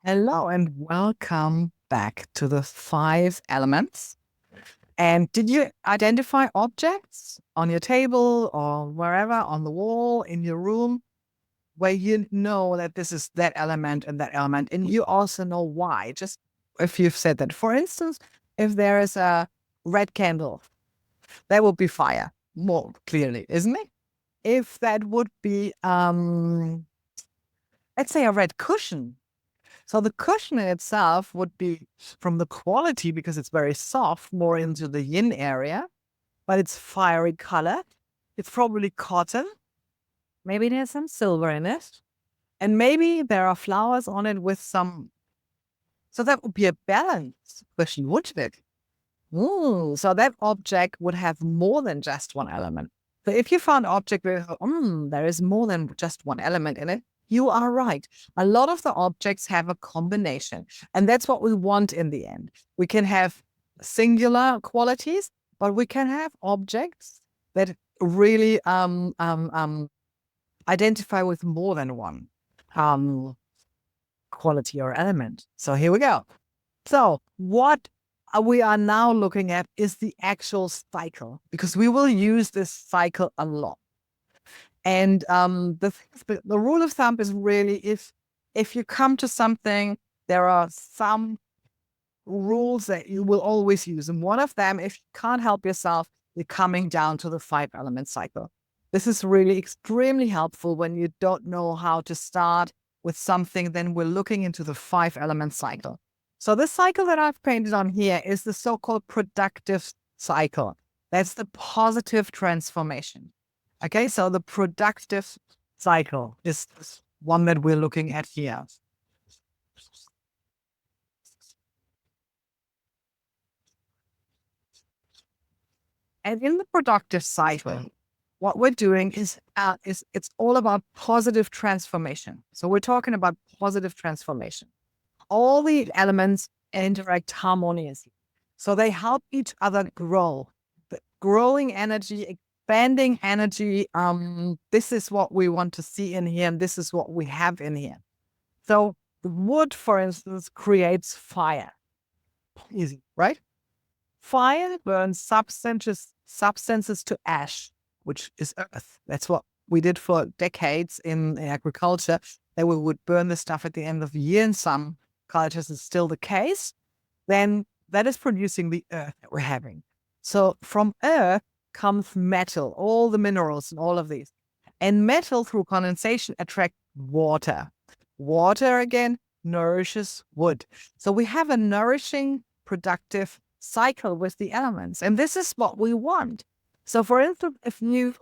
Hello and welcome back to the five elements. And did you identify objects on your table or wherever on the wall in your room where you know that this is that element and that element, and you also know why? Just if you've said that, for instance, if there is a red candle, that would be fire, more clearly, isn't it? If that would be, let's say, a red cushion. So the cushion in itself would be from the quality, because it's very soft, more into the yin area, but it's fiery color. It's probably cotton. Maybe there's some silver in it. And maybe there are flowers on it with some. So that would be a balanced cushion, wouldn't it? So that object would have more than just one element. So if you found an object where there is more than just one element in it, you are right. A lot of the objects have a combination, and that's what we want in the end. We can have singular qualities, but we can have objects that really identify with more than one quality or element. So here we go. So what we are now looking at is the actual cycle, because we will use this cycle a lot. And the rule of thumb is really, if you come to something, there are some rules that you will always use. And one of them, if you can't help yourself, you're coming down to the 5-element cycle. This is really extremely helpful when you don't know how to start with something. Then we're looking into the 5-element cycle. So this cycle that I've painted on here is the so-called productive cycle. That's the positive transformation. Okay, so the productive cycle is one that we're looking at here. And in the productive cycle, what we're doing is it's all about positive transformation. So we're talking about positive transformation. All the elements interact harmoniously. So they help each other grow. The growing energy, expanding energy. This is what we want to see in here, and this is what we have in here. So the wood, for instance, creates fire. Easy, right? Fire burns substances to ash, which is earth. That's what we did for decades in agriculture. That we would burn the stuff at the end of the year. In some cultures, it's still the case. Then that is producing the earth that we're having. So from earth comes metal, all the minerals and all of these. And metal, through condensation, attract water. Water, again, nourishes wood. So we have a nourishing, productive cycle with the elements. And this is what we want. So for instance, if you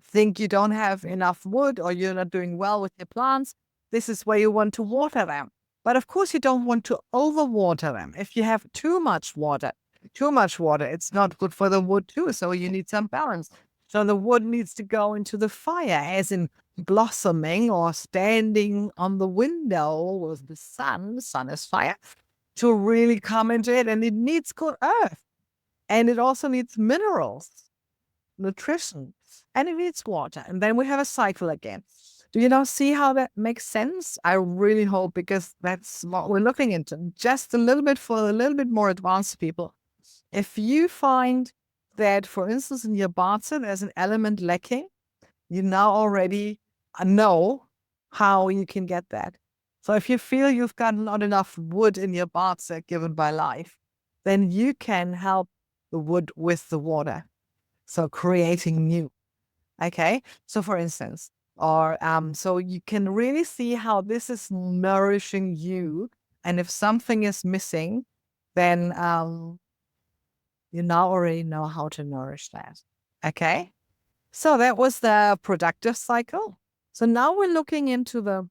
think you don't have enough wood, or you're not doing well with your plants, this is where you want to water them. But of course, you don't want to overwater them. If you have too much water, it's not good for the wood too. So you need some balance. So the wood needs to go into the fire, as in blossoming or standing on the window with the sun. The sun is fire, to really come into it. And it needs good earth. And it also needs minerals, nutrition, and it needs water. And then we have a cycle again. Do you now see how that makes sense? I really hope, because that's what we're looking into. Just a little bit for a little bit more advanced people. If you find that, for instance, in your BaZi, there's an element lacking, you now already know how you can get that. So if you feel you've got not enough wood in your BaZi given by life, then you can help the wood with the water. So creating new. Okay. So for instance, or so you can really see how this is nourishing you. And if something is missing, then you now already know how to nourish that. Okay. So that was the productive cycle. So now we're looking into the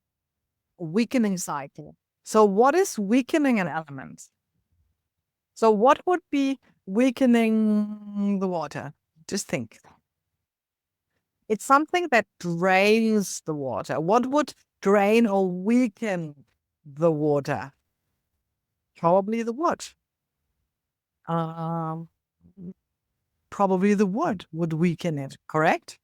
weakening cycle. So what is weakening an element? So what would be weakening the water? Just think. It's something that drains the water. What would drain or weaken the water? Probably the wood. Um, Probably the wood would weaken it, correct?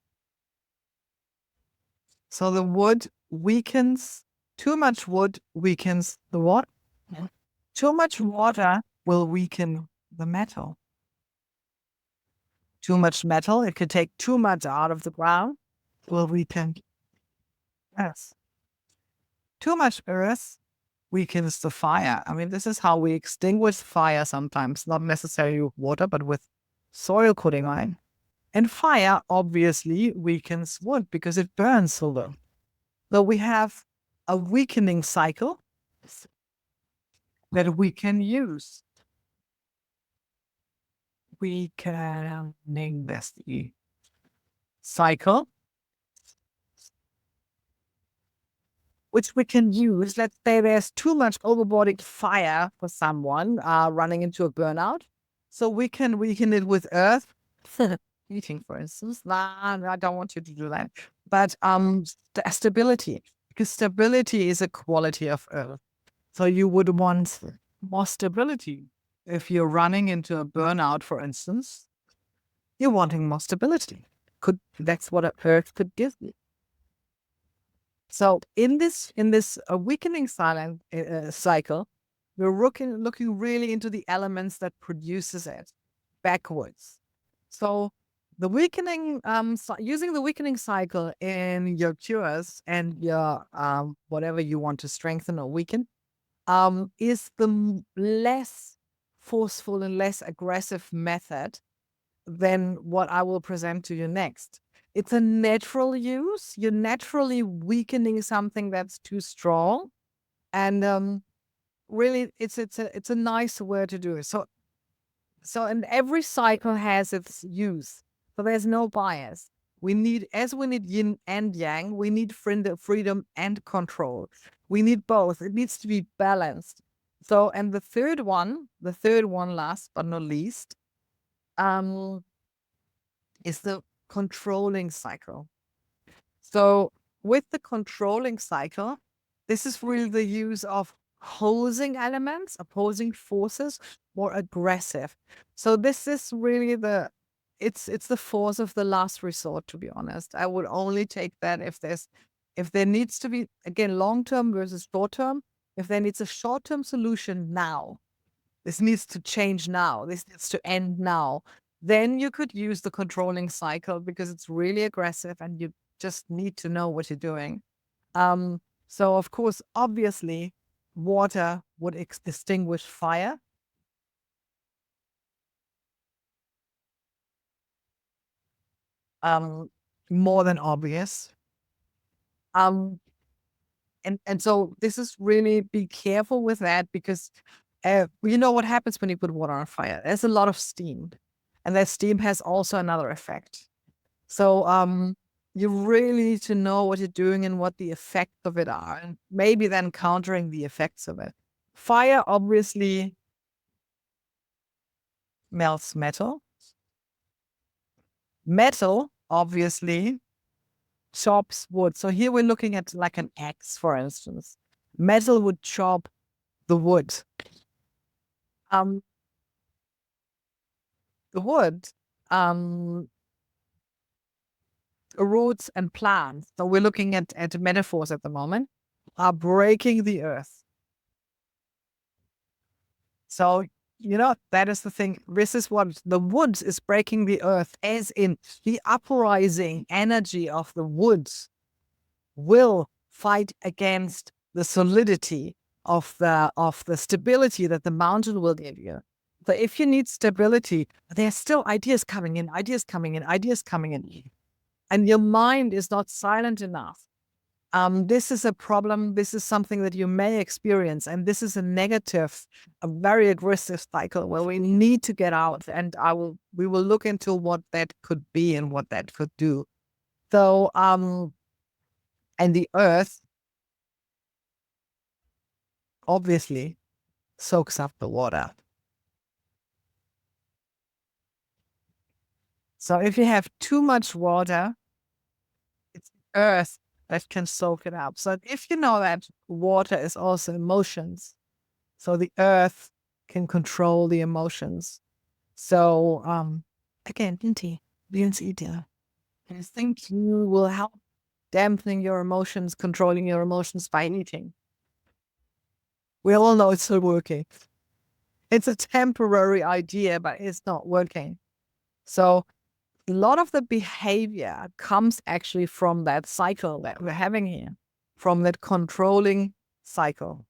So the wood weakens Too much wood weakens the what? Too much water will weaken the metal. Too much metal, it could take too much out of the ground, will weaken earth. Too much earth weakens the fire. I mean, this is how we extinguish fire sometimes, not necessarily with water, but with soil coating on. And fire obviously weakens wood because it burns so low. So we have a weakening cycle that we can use. We can name this the cycle, which we can use. Let's say there's too much overboarding fire for someone running into a burnout. So we can weaken it with earth. Heating, for instance. Nah, I don't want you to do that. But stability, because stability is a quality of earth. So you would want more stability. If you're running into a burnout, for instance, you're wanting more stability. That's what earth could give you. So in this weakening cycle, we're looking really into the elements that produces it backwards. So the weakening, using the weakening cycle in your cures and your whatever you want to strengthen or weaken, is the less forceful and less aggressive method than what I will present to you next. It's a natural use. You're naturally weakening something that's too strong, and really, it's a nice way to do it. And every cycle has its use. So there's no bias. We need yin and yang, we need freedom and control. We need both. It needs to be balanced. So, and the third one, last but not least, is the controlling cycle. So with the controlling cycle, this is really the use of opposing elements, opposing forces, more aggressive. So this is really it's the force of the last resort, to be honest. I would only take that if there needs to be, again, long-term versus short-term, if there needs a short-term solution now, this needs to change now, this needs to end now, then you could use the controlling cycle because it's really aggressive and you just need to know what you're doing. So of course, obviously, water would extinguish fire. More than obvious. And so this is really, be careful with that because you know what happens when you put water on fire? There's a lot of steam, and that steam has also another effect. So you really need to know what you're doing and what the effects of it are, and maybe then countering the effects of it. Fire obviously melts metal. Metal obviously chops wood. So here we're looking at like an axe, for instance. Metal would chop the wood. Um, the wood, roots and plants. So we're looking at metaphors at the moment, are breaking the earth. So, that is the thing. This is what the woods is breaking the earth, as in the uprising energy of the woods will fight against the solidity of the stability that the mountain will give you. So if you need stability, there's still ideas coming in, and your mind is not silent enough. This is a problem. This is something that you may experience, and this is a very aggressive cycle where we need to get out. And we will look into what that could be and what that could do. So, and the earth obviously soaks up the water. So if you have too much water, it's earth that can soak it up. So if you know that water is also emotions, so the earth can control the emotions. So again, I think you will help dampening your emotions, controlling your emotions by eating. We all know it's not working. It's a temporary idea, but it's not working. So a lot of the behavior comes actually from that cycle that we're having here, from that controlling cycle.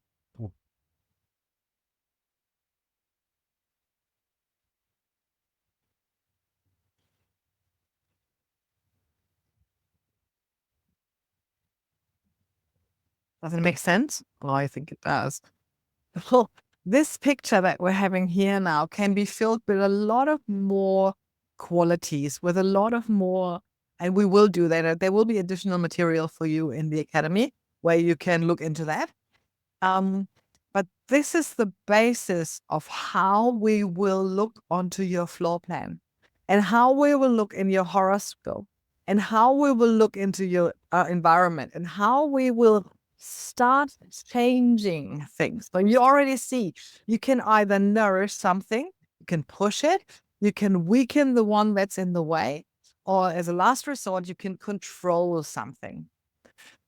Does it make sense? Well, I think it does. Well, this picture that we're having here now can be filled with a lot of more qualities, with a lot of more, and we will do that. There will be additional material for you in the academy where you can look into that. But this is the basis of how we will look onto your floor plan and how we will look in your horoscope and how we will look into your environment and how we will start changing things. So you already see, you can either nourish something, you can push it, you can weaken the one that's in the way, or as a last resort, you can control something.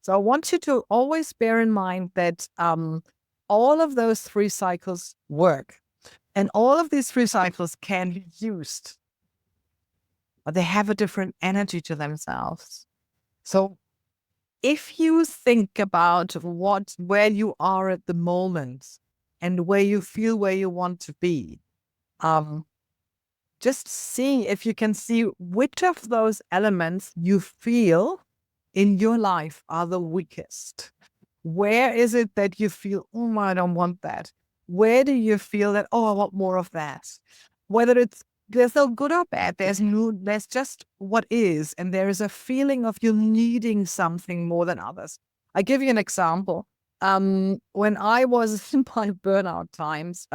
So I want you to always bear in mind that all of those three cycles work. And all of these three cycles can be used, but they have a different energy to themselves. So if you think about where you are at the moment and where you feel where you want to be, just see if you can see which of those elements you feel in your life are the weakest. Where is it that you feel, oh, I don't want that? Where do you feel that, oh, I want more of that? Whether there's no good or bad, there's just what is, and there is a feeling of you needing something more than others. I give you an example. When I was in my burnout times,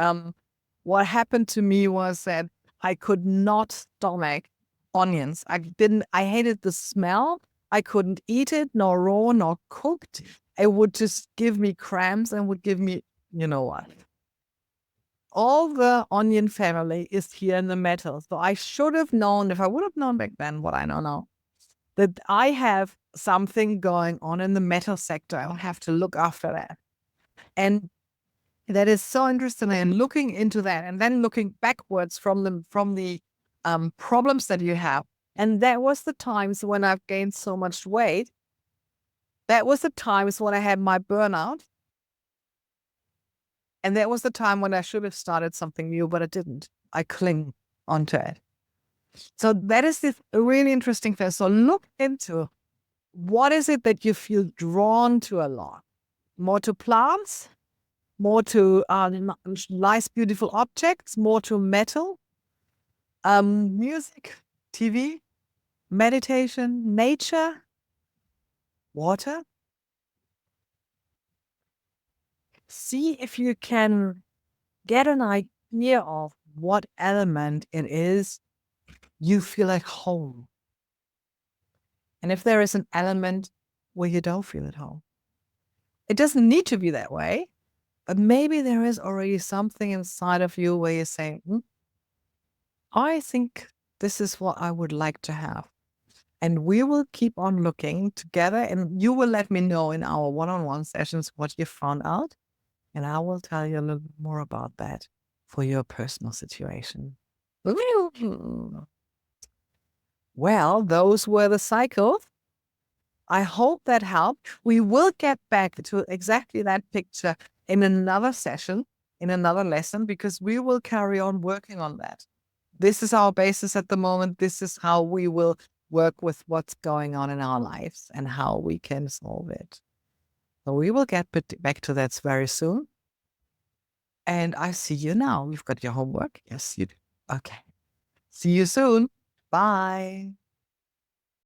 what happened to me was that I could not stomach onions. I hated the smell. I couldn't eat it, nor raw, nor cooked. It would just give me cramps and would give me, you know what? All the onion family is here in the metal. So I should have known, if I would have known back then what I know now, that I have something going on in the metal sector. I'll have to look after that. And that is so interesting. And looking into that and then looking backwards from the problems that you have. And that was the times when I've gained so much weight. That was the times when I had my burnout. And that was the time when I should have started something new, but I didn't. I cling onto it. So that is this really interesting thing. So look into what is it that you feel drawn to a lot? More to plants? More to nice, beautiful objects? More to metal? Music? TV? Meditation? Nature? Water? See if you can get an idea of what element it is you feel at home. And if there is an element where you don't feel at home, it doesn't need to be that way, but maybe there is already something inside of you where you say, I think this is what I would like to have. And we will keep on looking together, and you will let me know in our one-on-one sessions what you found out. And I will tell you a little bit more about that for your personal situation. Well, those were the cycles. I hope that helped. We will get back to exactly that picture in another session, in another lesson, because we will carry on working on that. This is our basis at the moment. This is how we will work with what's going on in our lives and how we can solve it. So we will get back to that very soon. And I see you now. You've got your homework. Yes, you do. Okay. See you soon. Bye.